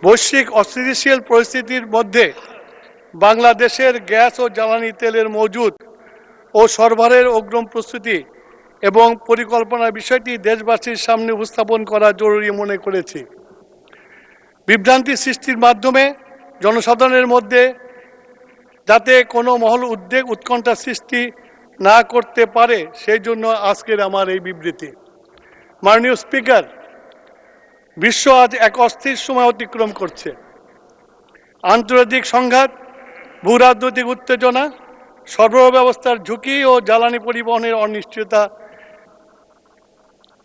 বৈশ্বিক অস্থিতিশীল পরিস্থিতির মধ্যে বাংলাদেশের গ্যাস ও জ্বালানি তেলের মজুদ ও সরবরাহের অগ্রিম প্রস্তুতি এবং পরিকল্পনার বিষয়টি দেশবাসীর সামনে উপস্থাপন করা জরুরি মনে করেছি। বিভ্রান্তি সৃষ্টির মাধ্যমে জনসাধারণের মধ্যে যাতে কোনো মহল উদ্বেগ উৎকণ্ঠা সৃষ্টি না করতে পারে সেই জন্য আজকের আমার এই বিবৃতি। মাননীয় স্পিকার, বিশ্ব আজ এক অস্থির সময় অতিক্রম করছে। আন্তর্জাতিক সংঘাত, ভূরাজনৈতিক উত্তেজনা, সরবরাহ ব্যবস্থার ঝুঁকি ও জ্বালানি পরিবহনের অনিশ্চয়তা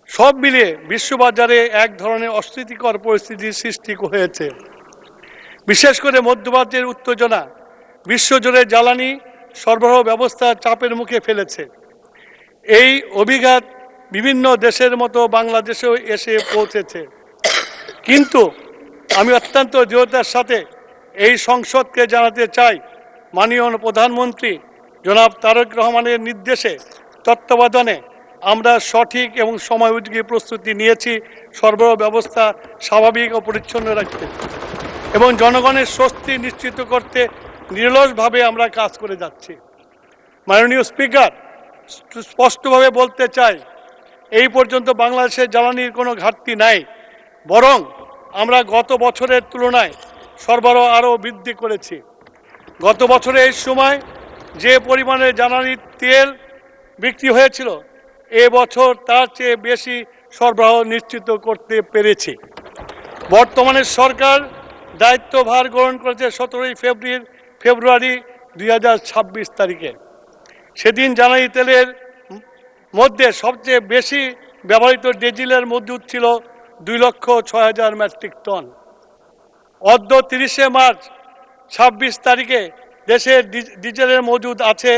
সব মিলিয়ে বিশ্ববাজারে এক ধরনের অস্থিতিকর পরিস্থিতির সৃষ্টি হয়েছে। বিশেষ করে মধ্যপ্রাচ্যের উত্তেজনা বিশ্বজুড়ে জ্বালানি সরবরাহ ব্যবস্থা চাপের মুখে ফেলেছে। এই অভিঘাত বিভিন্ন দেশের মতো বাংলাদেশেও এসে পৌঁছেছে। কিন্তু আমি অত্যন্ত দৃঢ়তার সাথে এই সংসদকে জানাতে চাই, মাননীয় প্রধানমন্ত্রী জনাব তারেক রহমানের নির্দেশে তত্ত্বাবধানে আমরা সঠিক এবং সময়োপযোগী প্রস্তুতি নিয়েছি সরবরাহ ব্যবস্থা স্বাভাবিক ও পরিচ্ছন্ন রাখতে এবং জনগণের স্বস্তি নিশ্চিত করতে নিরলসভাবে আমরা কাজ করে যাচ্ছি। মাননীয় স্পিকার, স্পষ্টভাবে বলতে চাই, এই পর্যন্ত বাংলাদেশের জ্বালানির কোনো ঘাটতি নাই, বরং আমরা গত বছরের তুলনায় সরবরাহ আরও বৃদ্ধি করেছি। গত বছরে এই সময় যে পরিমাণে জ্বালানির তেল বিক্রি হয়েছিল, এবছর তার চেয়ে বেশি সরবরাহ নিশ্চিত করতে পেরেছি। বর্তমানে সরকার দায়িত্বভার গ্রহণ করেছে 17 ফেব্রুয়ারি 2026 তারিখে। সেদিন জ্বালানি তেলের মধ্যে সবচেয়ে বেশি ব্যবহৃত ডিজেলের মজুদ ছিল 2,06,000 মেট্রিক টন। অদ্য 30 মার্চ 26 তারিখে দেশের ডিজেলের মজুদ আছে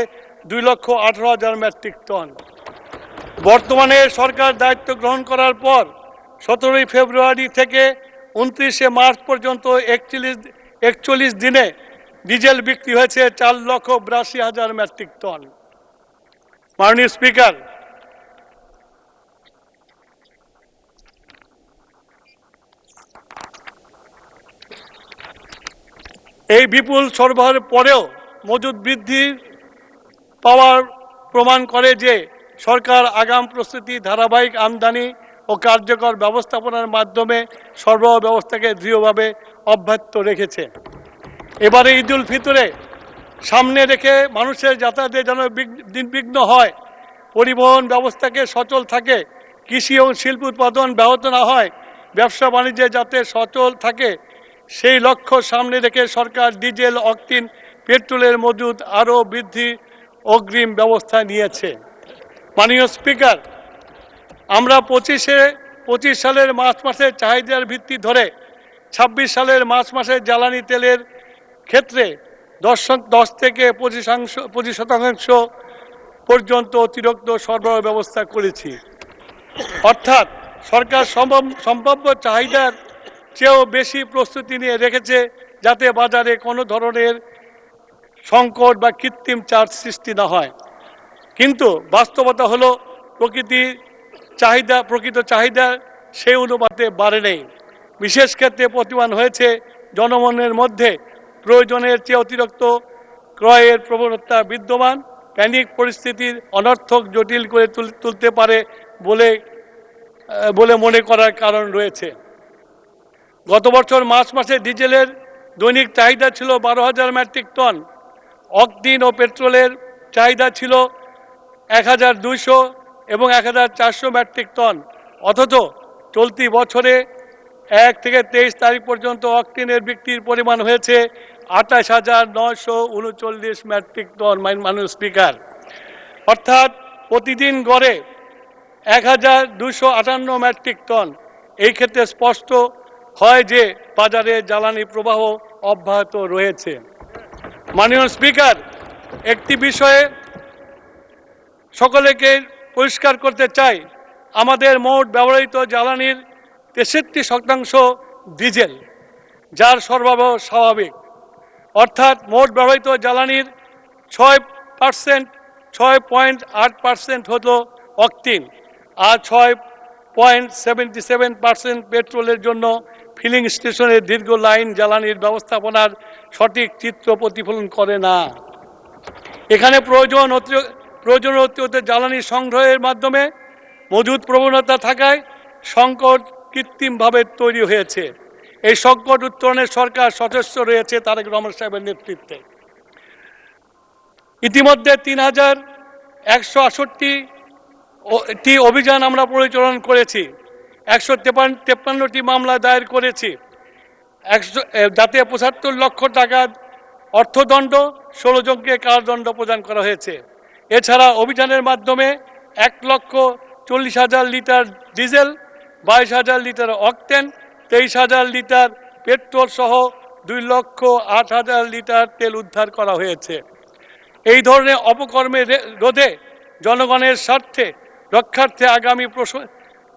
2,18,000 মেট্রিক টন। বর্তমানে সরকার দায়িত্ব গ্রহণ করার পর 17 ফেব্রুয়ারি থেকে 29 মার্চ পর্যন্ত 41 দিনে ডিজেল বিক্রি হয়েছে 4,82,000 মেট্রিক টন। মাননীয় স্পিকার, এই বিপুল সরবরাহের পরেও মজুদ বৃদ্ধি পাওয়ার প্রমাণ করে যে সরকার আগাম প্রস্তুতি, ধারাবাহিক আমদানি ও কার্যকর ব্যবস্থাপনার মাধ্যমে সরবরাহ ব্যবস্থাকে দৃঢ়ভাবে অব্যাহত রেখেছে। এবারে ঈদুল ফিতরে সামনে রেখে মানুষের যাতায়াতে যেন বিঘ্ন হয়, পরিবহন ব্যবস্থাকে সচল থাকে, কৃষি এবং শিল্প উৎপাদন ব্যাহত না হয়, ব্যবসা বাণিজ্যে যাতে সচল থাকে, সেই লক্ষ্য সামনে রেখে সরকার ডিজেল, অকটেন, পেট্রোলের মজুদ আরও বৃদ্ধি অগ্রিম ব্যবস্থা নিয়েছে। মাননীয় স্পিকার, আমরা 25 সালের মার্চ মাসের চাহিদার ভিত্তি ধরে 26 সালের মার্চ মাসের জ্বালানি তেলের ক্ষেত্রে 10 থেকে 25% পর্যন্ত অতিরিক্ত সরবরাহ ব্যবস্থা করেছি। অর্থাৎ সরকার সম্ভাব্য চাহিদার চেয়েও বেশি প্রস্তুতি নিয়ে রেখেছে যাতে বাজারে কোনো ধরনের সংকট বা কৃত্রিম চাপ সৃষ্টি না হয়। কিন্তু বাস্তবতা হলো প্রকৃত চাহিদা সেই অনুপাতে বাড়ে নেই। বিশেষ ক্ষেত্রে প্রতিমান হয়েছে জনমনের মধ্যে প্রয়োজনের চেয়ে অতিরিক্ত ক্রয়ের প্রবণতা বিদ্যমান, প্যানিক পরিস্থিতির অনর্থক জটিল করে তুলতে পারে বলে মনে করার কারণ রয়েছে। গত বছর মার্চ মাসে ডিজেলের দৈনিক চাহিদা ছিল 12,000 মেট্রিক টন, অকটেন ও পেট্রোলের চাহিদা ছিল 1,200 এবং 1,400 মেট্রিক টন। অথচ চলতি বছরে 1 থেকে 23 তারিখ পর্যন্ত অকটেনের বিক্রির পরিমাণ হয়েছে 28,939 মেট্রিক টন। মাননীয় স্পিকার, অর্থাৎ প্রতিদিন গড়ে 1,258 মেট্রিক টন। এই ক্ষেত্রে স্পষ্ট হয় যে বাজারে জ্বালানি প্রবাহ অব্যাহত রয়েছে। মাননীয় স্পিকার, একটি বিষয়ে সকলকে পরিষ্কার করতে চাই, আমাদের মোট ব্যবহৃত জ্বালানির 63% ডিজেল, যার সরবরাহ স্বাভাবিক। অর্থাৎ মোট ব্যবহৃত জ্বালানির 6.8% হলো অকটেন আর 6.77% পেট্রোলের জন্য ফিলিং স্টেশনের দীর্ঘ লাইন জ্বালানির ব্যবস্থাপনার সঠিক চিত্র প্রতিফলন করে না। এখানে প্রয়োজনীয় জ্বালানি সংগ্রহের মাধ্যমে মজুদ প্রবণতা থাকায় সংকট কৃত্রিমভাবে তৈরি হয়েছে। এই সংকট উত্তরণে সরকার সচেষ্ট রয়েছে তারেক রহমান সাহেবের নেতৃত্বে। ইতিমধ্যে ৩,১৬৮টি অভিযান আমরা পরিচালনা করেছি, ১৫৩টি মামলা দায়ের করেছি, যাতে ৭৫ লক্ষ টাকা অর্থদণ্ড, ১৬ জনকে কারাদণ্ড প্রদান করা হয়েছে। এছাড়া অভিযানের মাধ্যমে ১,৪০,০০০ litre diesel, ২২,০০০ litre octane, ২৩,০০০ litre petrol সহ ২,০৮,০০০ লিটার তেল উদ্ধার করা হয়েছে। এই ধরনের অপকর্মের রোধে জনগণের স্বার্থে রক্ষার্থে আগামী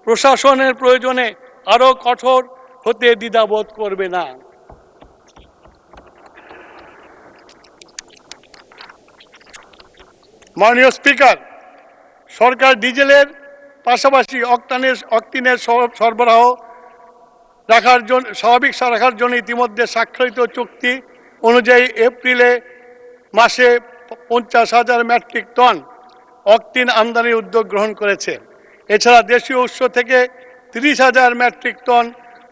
প্রশাসনের প্রয়োজনে আরও কঠোর হতে দ্বিধাবোধ করবে না। মাননীয় স্পিকার, সরকার ডিজেলের পাশাপাশি অকটেনের সরবরাহ স্বাভাবিক রাখার জন্য ইতিমধ্যে স্বাক্ষরিত চুক্তি অনুযায়ী এপ্রিলে মাসে ৫০,০০০ মেট্রিক টন অকটেন আমদানির উদ্যোগ গ্রহণ করেছে। এছাড়া দেশীয় উৎস থেকে ৩০,০০০ মেট্রিক টন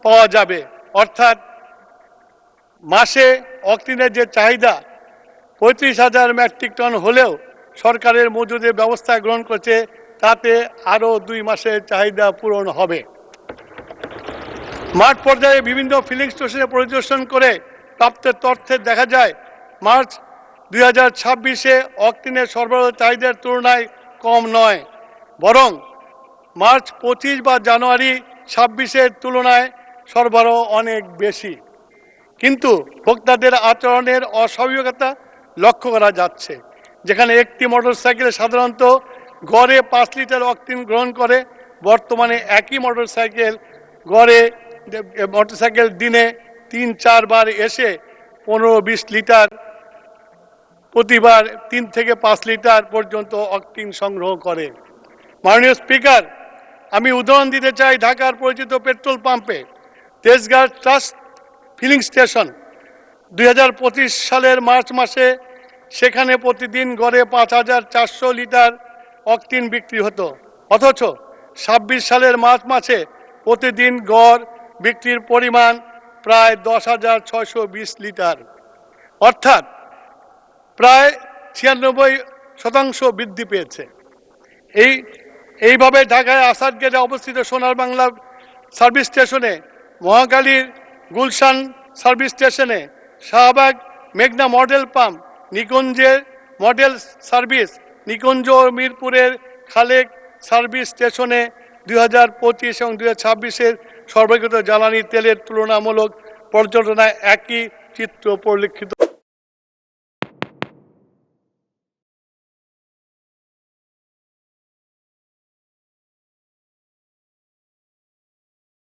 পাওয়া যাবে। অর্থাৎ মাসে অকটেনের যে চাহিদা ৩৫,০০০ মেট্রিক টন হলেও সরকারের মজুদের ব্যবস্থা গ্রহণ করেছে, তাতে আরও ২ মাসের চাহিদা পূরণ হবে। মাঠ পর্যায়ে বিভিন্ন ফিলিং স্টেশনে পরিদর্শন করে প্রাপ্ত তথ্যে দেখা যায় মার্চ ২০২৬-এ অকটেনের সরবরাহ চাহিদার তুলনায় কম নয়, বরং মার্চ ২৫ বা জানুয়ারি ২৬-এর তুলনায় সরবরাহ অনেক বেশি। কিন্তু ভোক্তাদের আচরণের অস্বাভাবিকতা লক্ষ্য করা যাচ্ছে। যেখানে একটি মোটরসাইকেল সাধারণত গড়ে ৫ লিটার অকটেন গ্রহণ করে, বর্তমানে একই মোটরসাইকেল দিনে ৩-৪ বার এসে ১৫-২০ লিটার, প্রতিবার ৩ থেকে ৫ লিটার পর্যন্ত অকটেন সংগ্রহ করে। মাননীয় স্পিকার, আমি উদাহরণ দিতে চাই ঢাকার পরিচিত পেট্রোল পাম্পে তেজগাঁও ট্রাস্ট ফিলিং স্টেশন ২০২৫ সালের মার্চ মাসে সেখানে প্রতিদিন গড়ে ৫,৪০০ লিটার অকটেন বিক্রি হতো, অথচ ২৬ সালের মার্চ মাসে প্রতিদিন গড় বিক্রির পরিমাণ প্রায় ১০,৬২০ লিটার, অর্থাৎ প্রায় ৯৬% বৃদ্ধি পেয়েছে। এইভাবে ঢাকায় আসাদ গেটে অবস্থিত সোনার বাংলা সার্ভিস স্টেশনে, মহাখালীর গুলশান সার্ভিস স্টেশনে, শাহবাগ মেঘনা মডেল পাম্প, নিকুঞ্জের মডেল সার্ভিস, নিকুঞ্জ ও মিরপুরের খালেক সার্ভিস স্টেশনে ২০২৫ এবং ২০২৬-এর সর্বকৃত জ্বালানি তেলের তুলনামূলক পর্যটনায় একই চিত্র পরিলক্ষিত